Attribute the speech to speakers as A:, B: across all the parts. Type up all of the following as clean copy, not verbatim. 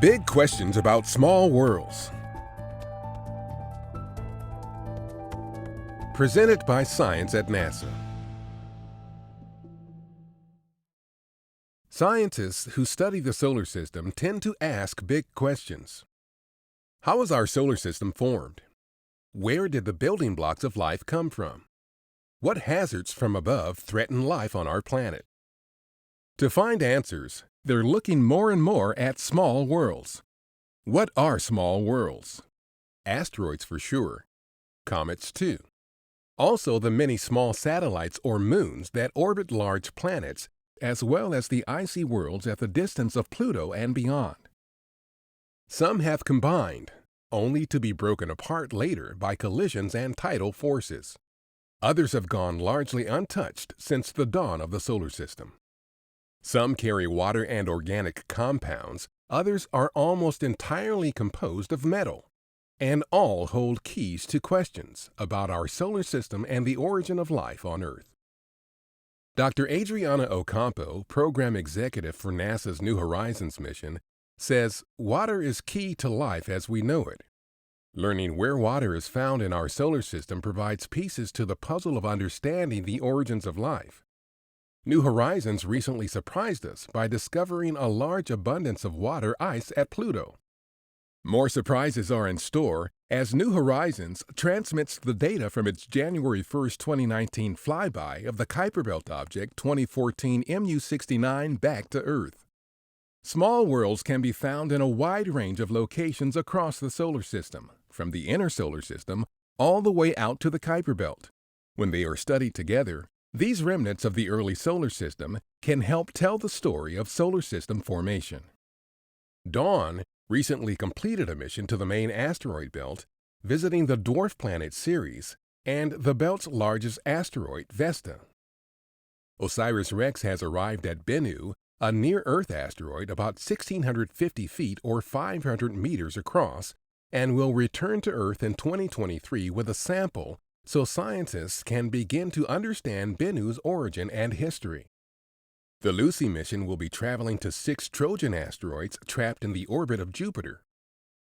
A: Big questions about small worlds. Presented by Science at NASA. Scientists who study the solar system tend to ask big questions. How is our solar system formed? Where did the building blocks of life come from? What hazards from above threaten life on our planet? To find answers, they're looking more and more at small worlds. What are small worlds? Asteroids for sure. Comets too. Also the many small satellites or moons that orbit large planets, as well as the icy worlds at the distance of Pluto and beyond. Some have combined, only to be broken apart later by collisions and tidal forces. Others have gone largely untouched since the dawn of the solar system. Some carry water and organic compounds, others are almost entirely composed of metal, and all hold keys to questions about our solar system and the origin of life on Earth. Dr. Adriana Ocampo, program executive for NASA's New Horizons mission, says water is key to life as we know it. Learning where water is found in our solar system provides pieces to the puzzle of understanding the origins of life. New Horizons recently surprised us by discovering a large abundance of water ice at Pluto. More surprises are in store as New Horizons transmits the data from its January 1, 2019 flyby of the Kuiper Belt object 2014 MU-69 back to Earth. Small worlds can be found in a wide range of locations across the solar system, from the inner solar system all the way out to the Kuiper Belt. When they are studied together, these remnants of the early solar system can help tell the story of solar system formation. Dawn recently completed a mission to the main asteroid belt, visiting the dwarf planet Ceres and the belt's largest asteroid, Vesta. OSIRIS-REx has arrived at Bennu, a near-Earth asteroid about 1,650 feet or 500 meters across, and will return to Earth in 2023 with a sample so scientists can begin to understand Bennu's origin and history. The Lucy mission will be traveling to 6 Trojan asteroids trapped in the orbit of Jupiter.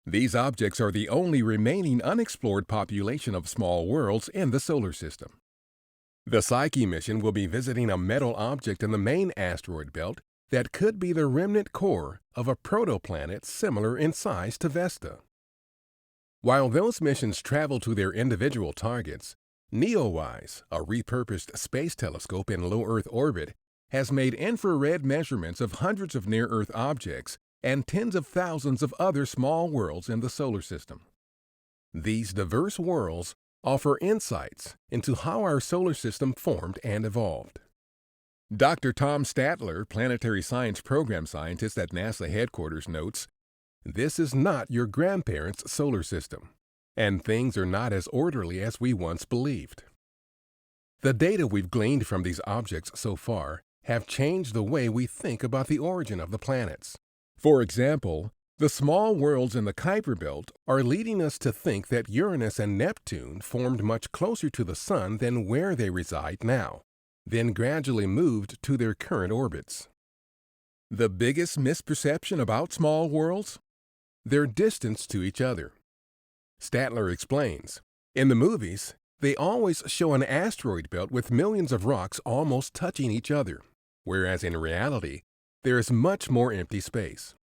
A: These objects are the only remaining unexplored population of small worlds in the solar system. The Psyche mission will be visiting a metal object in the main asteroid belt that could be the remnant core of a protoplanet similar in size to Vesta. While those missions travel to their individual targets, NEOWISE, a repurposed space telescope in low Earth orbit, has made infrared measurements of hundreds of near-Earth objects and tens of thousands of other small worlds in the solar system. These diverse worlds offer insights into how our solar system formed and evolved. Dr. Tom Statler, Planetary Science Program Scientist at NASA headquarters, notes, "This is not your grandparents' solar system, and things are not as orderly as we once believed." The data we've gleaned from these objects so far have changed the way we think about the origin of the planets. For example, the small worlds in the Kuiper Belt are leading us to think that Uranus and Neptune formed much closer to the Sun than where they reside now, then gradually moved to their current orbits. The biggest misperception about small worlds? Their distance to each other. Statler explains, in the movies, they always show an asteroid belt with millions of rocks almost touching each other, whereas in reality, there is much more empty space.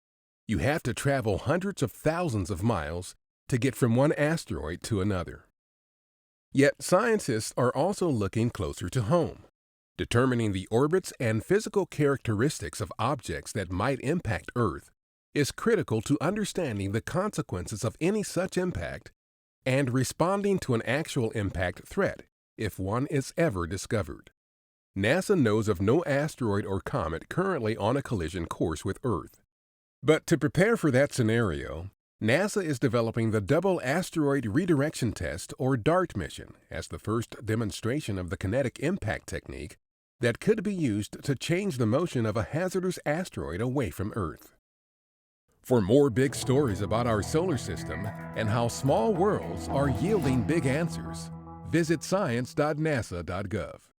A: You have to travel hundreds of thousands of miles to get from one asteroid to another. Yet scientists are also looking closer to home. Determining the orbits and physical characteristics of objects that might impact Earth is critical to understanding the consequences of any such impact and responding to an actual impact threat if one is ever discovered. NASA knows of no asteroid or comet currently on a collision course with Earth. But to prepare for that scenario, NASA is developing the Double Asteroid Redirection Test, or DART mission, as the first demonstration of the kinetic impact technique that could be used to change the motion of a hazardous asteroid away from Earth. For more big stories about our solar system and how small worlds are yielding big answers, visit science.nasa.gov.